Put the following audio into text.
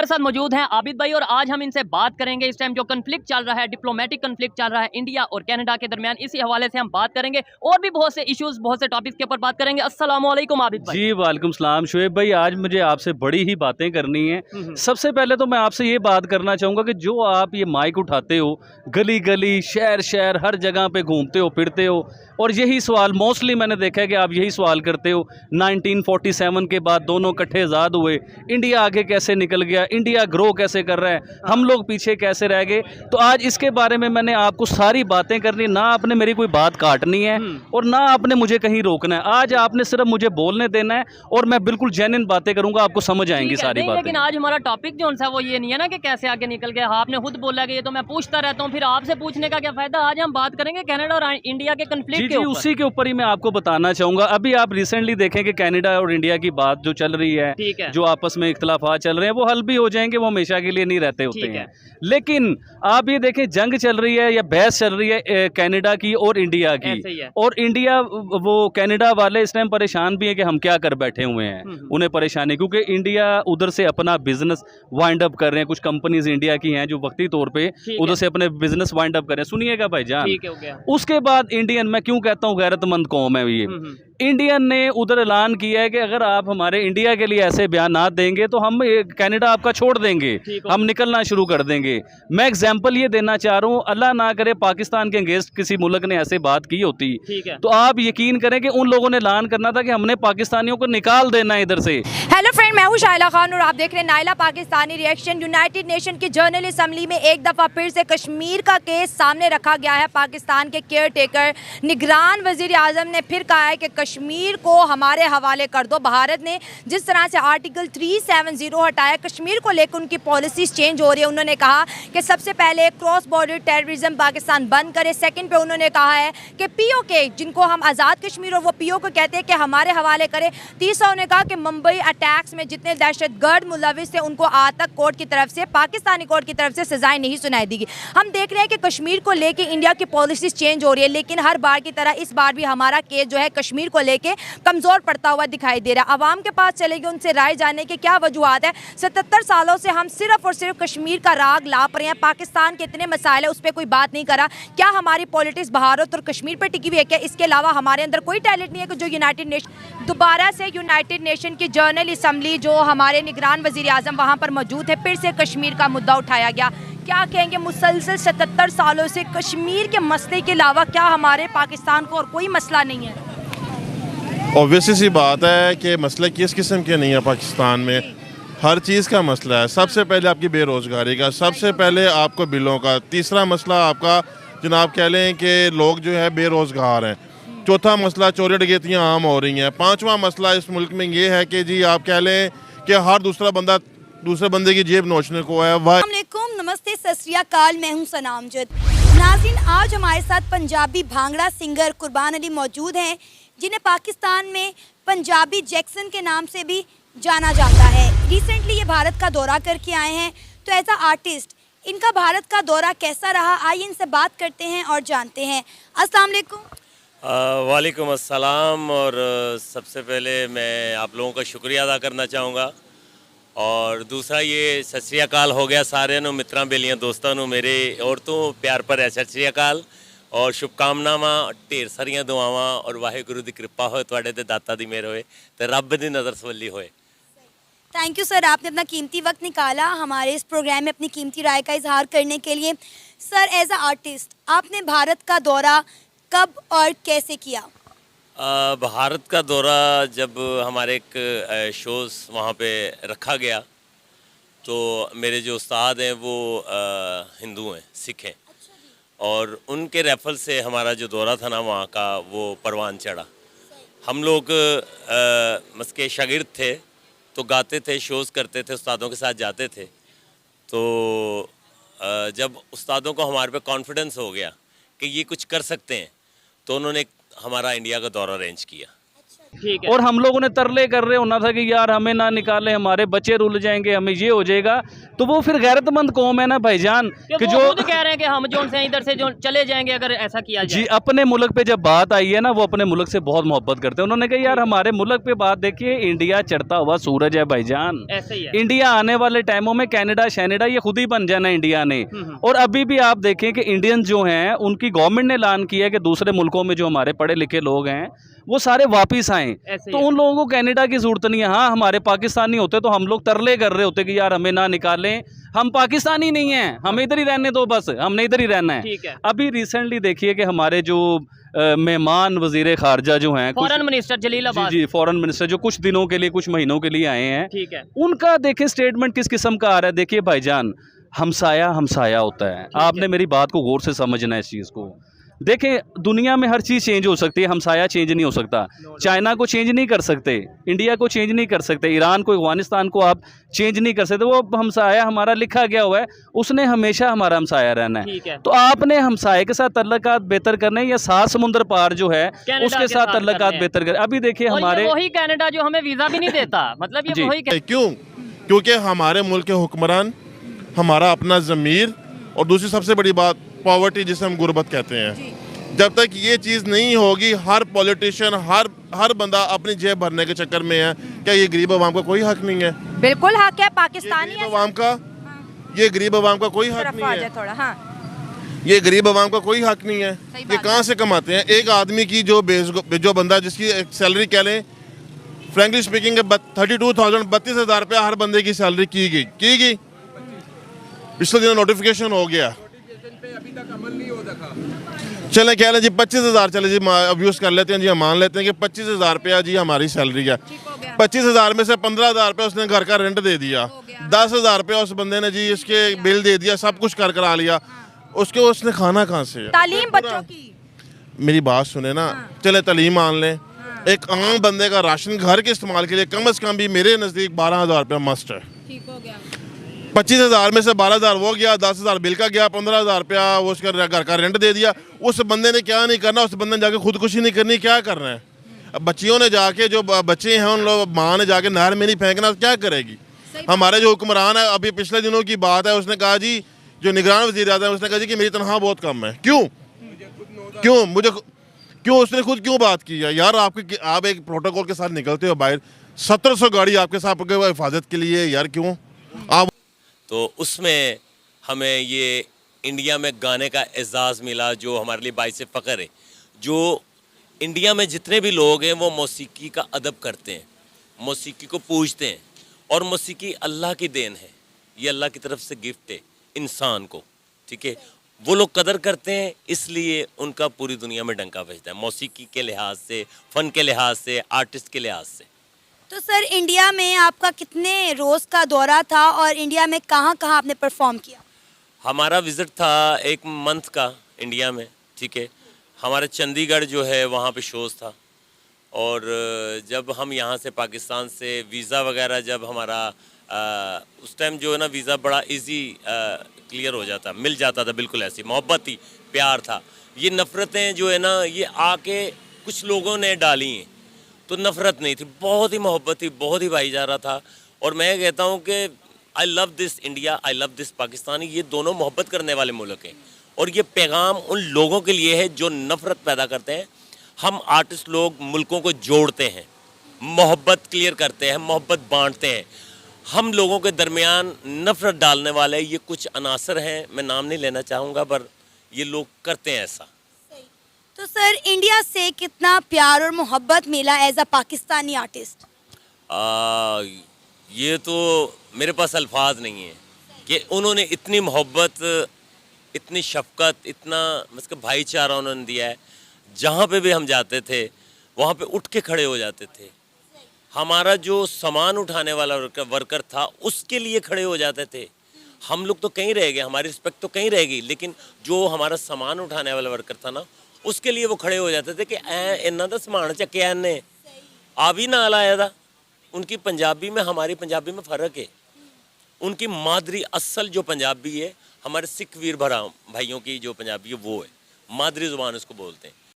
हमारे साथ मौजूद हैं आबिद भाई और आज हम इनसे बात करेंगे। इस टाइम जो कन्फ्लिक्ट चल रहा है, डिप्लोमेटिक कन्फ्लिक्ट चल रहा है इंडिया और कनाडा के दरमियान, इसी हवाले से हम बात करेंगे और भी बहुत से इश्यूज, बहुत से टॉपिक्स के ऊपर बात करेंगे। अस्सलाम वालेकुम आबिद भाई। जी वालेकुम सलाम शुएब भाई, आज मुझे आपसे बड़ी ही बातें करनी है। सबसे पहले तो मैं आपसे ये बात करना चाहूँगा कि जो आप ये माइक उठाते हो, गली गली शहर शहर हर जगह पे घूमते हो फिरते हो और यही सवाल मोस्टली मैंने देखा है कि आप यही सवाल करते हो 1947 के बाद दोनों इकट्ठे आज़ाद हुए, इंडिया आगे कैसे निकल गया, इंडिया ग्रो कैसे कर रहा है, हम लोग पीछे कैसे रह गए। तो आज इसके बारे में मैंने आपको सारी बातें करनी, ना आपने मेरी कोई बात काटनी है और ना आपने मुझे कहीं रोकना है। आज आपने सिर्फ मुझे बोलने देना है और मैं बिल्कुल जेन्युइन बातें करूंगा, आपको समझ आएंगी सारी बातें। लेकिन आज हमारा टॉपिक जो है वो ये नहीं है ना कि कैसे आगे निकल गया। आपने खुद बोला कि ये तो मैं पूछता रहता हूँ, फिर आपसे पूछने का क्या फायदा। आज हम बात करेंगे कनाडा और इंडिया के कन्फ्लिक्ट के ऊपर। उसी के ऊपर ही मैं आपको बताना चाहूंगा। अभी आप रिसेंटली देखें कि कनाडा और इंडिया की बात जो चल रही है, जो आपस में इख्तलाफात चल रहे हैं, वो हल भी हो जाएंगे, वो हमेशा के लिए नहीं रहते होते हैं। लेकिन आप ये देखें, जंग चल रही है या बहस चल रही है कनाडा की और इंडिया की, और इंडिया वो कनाडा वाले इस टाइम परेशान भी है कि हम क्या कर बैठे हुए हैं। उन्हें परेशानी क्योंकि इंडिया उधर से अपना बिजनेस वाइंड अप कर रहे हैं। कुछ कंपनीज इंडिया की हैं जो वक्ती तौर पे उधर से अपने बिजनेस वाइंड अप कर रहे हैं। सुनिएगा भाईजान, उसके बाद इंडियन, मैं क्यों कहता हूँ गैरतमंद कौम है ये, इंडियन ने उधर ऐलान किया है कि अगर आप हमारे इंडिया के लिए ऐसे बयान देंगे तो हम कनाडा आपका छोड़ देंगे, हम निकलना शुरू कर देंगे। मैं एग्जांपल ये देना चाह रहा हूँ, अल्लाह ना करे पाकिस्तान के अगेंस्ट किसी मुल्क ने ऐसे बात की होती तो आप यकीन करें कि उन लोगों ने ऐलान करना था कि हमने पाकिस्तानियों को निकाल देना है इधर से। हेलो फ्रेंड, मैं हूँ शाइला खान और आप देख रहे हैं Naila Pakistani reaction. United nation की जनरल असम्बली में एक दफ़ा फिर से कश्मीर का केस सामने रखा गया है। पाकिस्तान के केयर टेकर निगरान वज़ीर आज़म ने फिर कहा है कि कश्मीर को हमारे हवाले कर दो। भारत ने जिस तरह से आर्टिकल 370 हटाया, कश्मीर को लेकर उनकी पॉलिसीज चेंज हो रही है। उन्होंने कहा कि सबसे पहले क्रॉस बॉर्डर टेररिज्म पाकिस्तान बंद करे। सेकंड पे उन्होंने कहा है कि पीओके, जिनको हम आज़ाद कश्मीर और वो पीओके को कहते हैं, कि हमारे हवाले करे। तीसरा उन्होंने कहा कि मुंबई अटैक्स में जितने दहशतगर्द मुलविस थे उनको आज तक कोर्ट की तरफ से, पाकिस्तानी कोर्ट की तरफ से सजाएं नहीं सुनाई दी गई। हम देख रहे हैं कि कश्मीर को लेकर इंडिया की पॉलिसीज चेंज हो रही है, लेकिन हर बार की तरह इस बार भी हमारा केस जो है कश्मीर को लेके कमज़ोर पड़ता हुआ दिखाई दे रहा है। आवाम के पास चलेगी, उनसे राय जानने के क्या वजूहत है। 77 सालों से हम सिर्फ और सिर्फ कश्मीर का राग लाप रहे हैं। पाकिस्तान के इतने मसाइल है, उस पर कोई बात नहीं करा। क्या हमारी पॉलिटिक्स भारत और कश्मीर पर टिकी हुई है क्या? इसके अलावा हमारे अंदर कोई टैलेंट नहीं है कि जो यूनाइटेड नेशन, दोबारा से यूनाइटेड नेशन की जनरल असम्बली जो हमारे निगरान वज़ीर आज़म वहाँ पर मौजूद है, फिर से कश्मीर का मुद्दा उठाया गया। क्या कहेंगे, मुसलसल 77 सालों से कश्मीर के मसले के अलावा क्या हमारे पाकिस्तान को और कोई मसला नहीं है? ऑब्वियसली सी बात है कि मसला किस किस्म के नहीं है। पाकिस्तान में हर चीज़ का मसला है। सबसे पहले आपकी बेरोज़गारी का, सबसे पहले आपको बिलों का, तीसरा मसला आपका जनाब कह लें कि लोग जो है बेरोज़गार हैं, चौथा मसला चोरी डकैतियाँ आम हो रही हैं, पांचवा मसला इस मुल्क में ये है कि जी आप कह लें कि हर दूसरा बंदा दूसरे बंदे की जेब नोचने को है। वालेकुम, नमस्ते, सत श्री अकाल, मैं हूँ सनामजद। नाज़रीन, आज हमारे साथ पंजाबी भांगड़ा सिंगर कुर्बान अली मौजूद हैं, जिन्हें पाकिस्तान में पंजाबी जैक्सन के नाम से भी जाना जाता है। रिसेंटली ये भारत का दौरा करके आए हैं, तो एज अ आर्टिस्ट इनका भारत का दौरा कैसा रहा, आइए इनसे बात करते हैं और जानते हैं। अस्सलाम वालेकुम। वालेकुम अस्सलाम। और सबसे पहले मैं आप लोगों का शुक्रिया अदा करना चाहूँगा, और दूसरा ये सत श्री अकाल हो गया सारे नू मित्रां बेलियां दोस्तों नू मेरे और तो प्यार पर है सत श्री अकाल और शुभकामनावां, ढेर सारियां दुआवां और वाहिगुरू दी कृपा होए, तुहाडे ते दाता दी मेहर होए ते रब दी नज़र सवली होए। थैंक यू सर, आपने अपना कीमती वक्त निकाला हमारे इस प्रोग्राम में अपनी कीमती राय का इजहार करने के लिए। सर, एज अ आर्टिस्ट आपने भारत का दौरा कब और कैसे किया? भारत का दौरा जब हमारे एक शोज़ वहाँ पे रखा गया, तो मेरे जो उस्ताद हैं वो हिंदू हैं, सिख हैं, और उनके रेफर से हमारा जो दौरा था ना वहाँ का, वो परवान चढ़ा। हम लोग मस्के शागिर्द थे, तो गाते थे, शोज़ करते थे, उस्तादों के साथ जाते थे। तो जब उस्तादों को हमारे पे कॉन्फिडेंस हो गया कि ये कुछ कर सकते हैं, तो उन्होंने हमारा इंडिया का दौरा अरेंज किया। ठीक है। और हम लोगों ने तरले कर रहे होना था कि यार हमें ना निकाले, हमारे बच्चे रुल जाएंगे, हमें ये हो जाएगा। तो वो फिर गैरतमंद कौम है ना भाईजान कि वो जो खुद कह रहे हैं कि हम जो से इधर से जो चले जाएंगे अगर ऐसा किया जाए। जी, अपने मुल्क पे जब बात आई है ना, वो अपने मुल्क से बहुत मोहब्बत करते हैं। उन्होंने कहा यार हमारे मुल्क पे बात देखिए, इंडिया चढ़ता हुआ सूरज है भाईजान। ऐसे ही है। इंडिया आने वाले टाइमों में कनाडा शैनेडा ये खुद ही बन जाना इंडिया ने। और अभी भी आप देखें कि इंडियन जो हैं उनकी गवर्नमेंट ने ऐलान किया है कि दूसरे मुल्कों में जो हमारे पढ़े लिखे लोग हैं वो सारे वापिस आएँ। ऐसे ही तो है। उन लोगों को कनाडा की जरूरत नहीं है। हाँ, हमारे पाकिस्तानी होते तो हम लोग तरले कर रहे होते कि यार हमें ना निकालें, हम पाकिस्तानी नहीं हैं, हमें इधर ही रहने दो, बस हमने इधर ही रहना है। ठीक है। अभी रिसेंटली देखिए कि हमारे जो मेहमान वजीर खारजा जो हैं, फॉरेन मिनिस्टर जलील अब्बास। जी फॉरेन मिनिस्टर जो कुछ दिनों के लिए, कुछ महीनों के लिए आए हैं, ठीक है। उनका देखिए स्टेटमेंट किस किस्म का आ रहा है। देखिए भाईजान, हमसाया हमसाया होता है। आपने मेरी बात को गौर से समझना है इस चीज़ को। देखें, दुनिया में हर चीज़ चेंज हो सकती है, हमसाया चेंज नहीं हो सकता। चाइना को चेंज नहीं कर सकते, इंडिया को चेंज नहीं कर सकते, ईरान को, अफगानिस्तान को आप चेंज नहीं कर सकते। वो हमसाया हमारा लिखा गया हुआ है, उसने हमेशा हमारा हमसाया रहना है। ठीक है। तो आपने हमसाये के साथ तल्लुकात बेहतर करने या 7 समुंदर पार जो है कनाडा उसके के साथ साथ तल्लुकात करने हैं। बेहतर कर। अभी देखिए और ये हमारे वही कनाडा जो हमें वीजा भी नहीं देता, मतलब जी। ये वही क्यों? क्योंकि हमारे मुल्क के हुक्मरान, हमारा अपना ज़मीर, और दूसरी सबसे बड़ी बात पॉवर्टी, जिसे हम गुर्बत कहते हैं। जब तक ये चीज़ नहीं होगी, हर पॉलिटिशियन, हर बंदा अपनी जेब भरने के चक्कर में है। क्या ये गरीब आवाम का कोई हक नहीं है? बिल्कुल हक है, पाकिस्तानी ये गरीब आवाम का कोई हक नहीं है। थोड़ा हाँ। ये गरीब आवाम का कोई हक नहीं है। सही ये बात कहाँ से कमाते हैं? एक आदमी की जो बंदा जिसकी सैलरी कह लें, फ्रेंकली स्पीकिंग, 32,000 32,000 रुपया हर बंदे की सैलरी की गई। पिछले दिनों नोटिफिकेशन हो गया, चले कह लें जी 25,000, चले जी अब्यूज़ कर लेते हैं जी, हम मान लेते हैं कि 25,000 रुपया जी हमारी सैलरी है। 25,000 में से 15,000 रुपया उसने घर का रेंट दे दिया, 10,000 रुपया उस बंदे ने जी इसके बिल दे दिया, सब कुछ करा लिया। उसने खाना कहाँ से है? तालीम बच्चों की। मेरी बात सुने ना, चले तालीम मान लें, एक आम बंदे का राशन घर के इस्तेमाल के लिए कम से कम भी मेरे नज़दीक 12,000 रुपया मस्ट है। ठीक हो गया। 25,000 में से 12,000 वो गया, 10,000 बिल का गया, 15,000 रुपया वो उसका घर का रेंट दे दिया। उस बंदे ने क्या नहीं करना, उस बंदे ने जाके खुदकुशी नहीं करनी, क्या करना है? अब बच्चियों ने जाके, जो बच्चे हैं उन लोग, माँ ने जाके नहर में नहीं फेंकना, क्या करेगी? हमारे जो हुक्मरान है, अभी पिछले दिनों की बात है, उसने कहा जी, जो निगरान वज़ीर आज़म है, उसने कहा जी कि मेरी तनख्वाह बहुत कम है। क्यों उसने खुद क्यों बात की है? यार आप एक प्रोटोकॉल के साथ निकलते हो बाहर, 1700 गाड़ी आपके साथ हिफाजत के लिए, यार क्यों आप? तो उसमें हमें ये इंडिया में गाने का एजाज़ मिला, जो हमारे लिए बाइस फ़ख्र है। जो इंडिया में जितने भी लोग हैं वो मौसीकी का अदब करते हैं, मौसीकी को पूजते हैं, और मौसीकी अल्लाह की देन है, ये अल्लाह की तरफ से गिफ्ट है इंसान को, ठीक है। वो लोग कदर करते हैं, इसलिए उनका पूरी दुनिया में डंका बजता है, मौसीकी के लिहाज से, फ़न के लिहाज से, आर्टिस्ट के लिहाज से। तो सर, इंडिया में आपका कितने रोज़ का दौरा था और इंडिया में कहाँ कहाँ आपने परफॉर्म किया? हमारा विज़िट था 1 मंथ का इंडिया में, ठीक है। हमारे चंडीगढ़ जो है वहाँ पे शोज़ था, और जब हम यहाँ से पाकिस्तान से वीज़ा वगैरह, जब हमारा उस टाइम जो है ना वीज़ा बड़ा इजी क्लियर हो जाता, मिल जाता था, बिल्कुल ऐसी मोहब्बत थी, प्यार था। ये नफ़रतें जो है ना, ये आके कुछ लोगों ने डाली हैं, तो नफ़रत नहीं थी, बहुत ही मोहब्बत थी, बहुत ही भाईचारा था। और मैं कहता हूँ कि I love this India, I love this Pakistani, ये दोनों मोहब्बत करने वाले मुल्क हैं। और ये पैगाम उन लोगों के लिए है जो नफ़रत पैदा करते हैं। हम आर्टिस्ट लोग मुल्कों को जोड़ते हैं, मोहब्बत क्लियर करते हैं, मोहब्बत बांटते हैं। हम लोगों के दरमियान नफ़रत डालने वाले ये कुछ अनासर हैं, मैं नाम नहीं लेना चाहूँगा, पर ये लोग करते हैं ऐसा। तो सर, इंडिया से कितना प्यार और मोहब्बत मिला एज अ पाकिस्तानी आर्टिस्ट? ये तो मेरे पास अल्फाज नहीं है कि उन्होंने इतनी मोहब्बत, इतनी शफ़क़त, इतना मतलब भाईचारा उन्होंने दिया है। जहाँ पे भी हम जाते थे वहाँ पे उठ के खड़े हो जाते थे। हमारा जो सामान उठाने वाला वर्कर था उसके लिए खड़े हो जाते थे। हम लोग तो कहीं रह गए, हमारी रिस्पेक्ट तो कहीं रह गई, लेकिन जो हमारा सामान उठाने वाला वर्कर था ना, उसके लिए वो खड़े हो जाते थे कि इन्ना दा समान चक्या इन्हें, आ भी नाल आया था। उनकी पंजाबी में हमारी पंजाबी में फ़र्क है। उनकी मादरी असल जो पंजाबी है, हमारे सिख वीर भाइयों की जो पंजाबी है वो है, मादरी ज़ुबान उसको बोलते हैं।